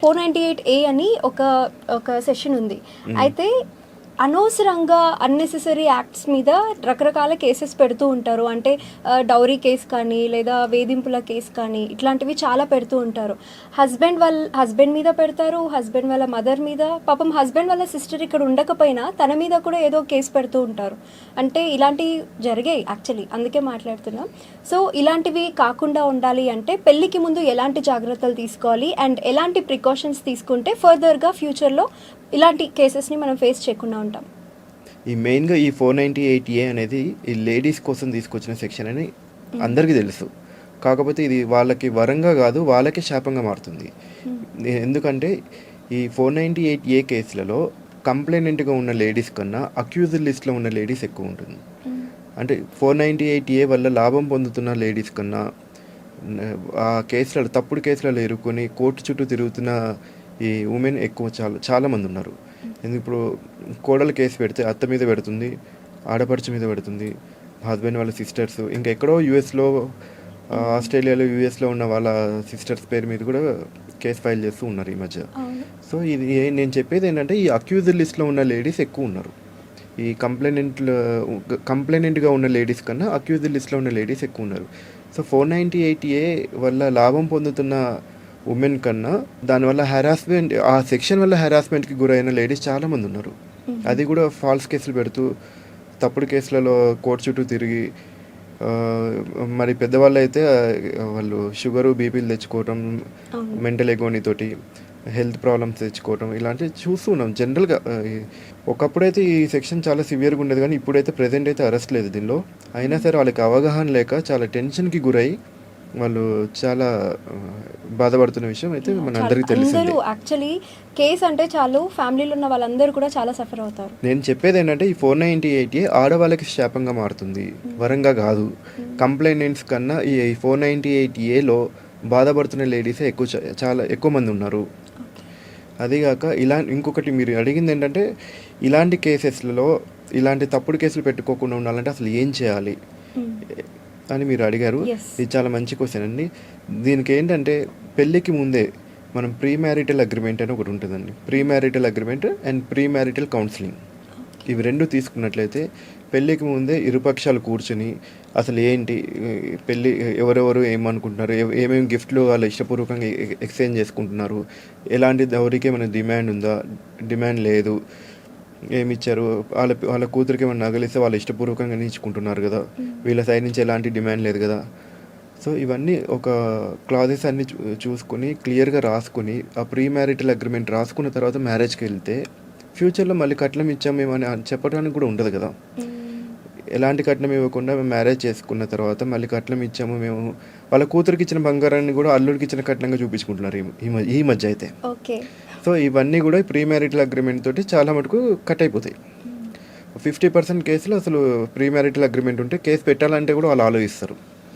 498A అని ఒక session ఉంది. అయితే అనవసరంగా అన్నెసెసరీ యాక్ట్స్ మీద రకరకాల కేసెస్ పెడుతూ ఉంటారు. అంటే డౌరీ కేసు కానీ లేదా వేధింపుల కేసు కానీ ఇట్లాంటివి చాలా పెడుతూ ఉంటారు. హస్బెండ్ మీద పెడతారు, హస్బెండ్ వాళ్ళ మదర్ మీద, పాపం హస్బెండ్ వాళ్ళ సిస్టర్ ఇక్కడ ఉండకపోయినా తన మీద కూడా ఏదో కేసు పెడుతూ ఉంటారు. అంటే ఇలాంటివి జరిగాయి యాక్చువల్లీ, అందుకే మాట్లాడుతున్నాం. సో ఇలాంటివి కాకుండా ఉండాలి అంటే పెళ్ళికి ముందు ఎలాంటి జాగ్రత్తలు తీసుకోవాలి అండ్ ఎలాంటి ప్రికాషన్స్ తీసుకుంటే ఫర్దర్గా ఫ్యూచర్లో ఇలాంటి కేసెస్ని మనం ఫేస్ చేయకుండా ఉంటాం. ఈ మెయిన్గా ఈ 498A అనేది ఈ లేడీస్ కోసం తీసుకొచ్చిన సెక్షన్ అని అందరికీ తెలుసు. కాకపోతే ఇది వాళ్ళకి వరంగా కాదు, వాళ్ళకే శాపంగా మారుతుంది. ఎందుకంటే ఈ 498A కేసులలో కంప్లైనెంట్గా ఉన్న లేడీస్ కన్నా అక్యూజ్డ్ లిస్ట్లో ఉన్న లేడీస్ ఎక్కువ ఉంటుంది. అంటే 498A వల్ల లాభం పొందుతున్న లేడీస్ కన్నా ఆ కేసులలో తప్పుడు కేసులలో ఇరుక్కొని కోర్టు చుట్టూ తిరుగుతున్న ఈ ఉమెన్ ఎక్కువ చాలామంది ఉన్నారు. ఎందుకు ఇప్పుడు కోడలు కేసు పెడితే అత్త మీద పెడుతుంది, ఆడపడుచు మీద పెడుతుంది, హస్బెండ్ వాళ్ళ సిస్టర్స్, ఇంకా ఎక్కడో యూఎస్లో, ఆస్ట్రేలియాలో, యూఎస్లో ఉన్న వాళ్ళ సిస్టర్స్ పేరు మీద కూడా కేసు ఫైల్ చేస్తూ ఉన్నారు ఈ మధ్య. సో ఇది నేను చెప్పేది ఏంటంటే ఈ అక్యూజ్డ్ లిస్ట్లో ఉన్న లేడీస్ ఎక్కువ ఉన్నారు. ఈ కంప్లైనెంట్గా ఉన్న లేడీస్ కన్నా అక్యూజ్డ్ లిస్ట్లో ఉన్న లేడీస్ ఎక్కువ ఉన్నారు. సో 498A వల్ల లాభం పొందుతున్న ఉమెన్ కన్నా దానివల్ల హెరాస్మెంట్, ఆ సెక్షన్ వల్ల హెరాస్మెంట్కి గురైన లేడీస్ చాలామంది ఉన్నారు. అది కూడా ఫాల్స్ కేసులు పెడుతూ తప్పుడు కేసులలో కోర్టు చుట్టూ తిరిగి, మరి పెద్దవాళ్ళు అయితే వాళ్ళు షుగరు బీపీలు తెచ్చుకోవటం, మెంటల్ ఎగోనీతోటి హెల్త్ ప్రాబ్లమ్స్ తెచ్చుకోవటం ఇలాంటివి చూస్తూ ఉన్నాం జనరల్గా. ఒకప్పుడైతే ఈ సెక్షన్ చాలా సివియర్గా ఉండేది, కానీ ఇప్పుడైతే ప్రజెంట్ అయితే అరెస్ట్ లేదు దీనిలో. అయినా సరే వాళ్ళకి అవగాహన లేక చాలా టెన్షన్కి గురై వాళ్ళు చాలా బాధపడుతున్న విషయం అయితే మన అందరికీ తెలిసింది. యాక్చువల్లీ కేసు అంటే చాలు ఫ్యామిలీలో ఉన్న వాళ్ళందరూ కూడా చాలా సఫర్ అవుతారు. నేను చెప్పేది ఏంటంటే ఈ 498A ఆడవాళ్ళకి శాపంగా మారుతుంది, వరంగా కాదు. కంప్లైనెంట్స్ కన్నా ఈ 498Aలో బాధపడుతున్న లేడీసే చాలా ఎక్కువ మంది ఉన్నారు. అదిగాక ఇంకొకటి మీరు అడిగింది ఏంటంటే ఇలాంటి కేసెస్లలో ఇలాంటి తప్పుడు కేసులు పెట్టుకోకుండా ఉండాలంటే అసలు ఏం చేయాలి అని మీరు అడిగారు. ఇది చాలా మంచి క్వశ్చన్ అండి. దీనికి ఏంటంటే పెళ్ళికి ముందే మనం ప్రీ మ్యారిటల్ అగ్రిమెంట్ అని ఒకటి ఉంటుందండి. Pre marital agreement and pre marital counselling, ఇవి రెండు తీసుకున్నట్లయితే పెళ్ళికి ముందే ఇరుపక్షాలు కూర్చొని అసలు ఏంటి పెళ్ళి, ఎవరెవరు ఏమనుకుంటున్నారు, ఏమేమి గిఫ్ట్లు వాళ్ళు ఇష్టపూర్వకంగా ఎక్స్చేంజ్ చేసుకుంటున్నారు, ఎలాంటి దౌరికి ఏమైనా డిమాండ్ ఉందా, డిమాండ్ లేదు, ఏమిచ్చారు, వాళ్ళ కూతురికి ఏమైనా నగలిస్తే వాళ్ళు ఇష్టపూర్వకంగా ఇచ్చుకుంటున్నారు కదా, వీళ్ళ సైడ్ నుంచి ఎలాంటి డిమాండ్ లేదు కదా. సో ఇవన్నీ ఒక క్లాజెస్ అన్నీ చూసుకొని క్లియర్గా రాసుకొని ఆ ప్రీ మ్యారిటల్ అగ్రిమెంట్ రాసుకున్న తర్వాత మ్యారేజ్కి వెళ్తే ఫ్యూచర్లో మళ్ళీ కట్నం ఇచ్చామేమని చెప్పడానికి కూడా ఉండదు కదా. ఎలాంటి కట్నం ఇవ్వకుండా మేము మ్యారేజ్ చేసుకున్న తర్వాత మళ్ళీ కట్నం ఇచ్చాము మేము, వాళ్ళ కూతురికి ఇచ్చిన బంగారాన్ని కూడా అల్లుడికి ఇచ్చిన కట్నంగా చూపించుకుంటున్నారు ఈ మధ్య అయితే. సో ఇవన్నీ కూడా ప్రీ మ్యారిటల్ అగ్రిమెంట్ తోటి చాలా మటుకు కట్ అయిపోతాయి. 50% కేసులు అసలు ప్రీ మ్యారిటల్ అగ్రిమెంట్ ఉంటే కేసు పెట్టాలంటే కూడా వాళ్ళు ఆలోచిస్తారు.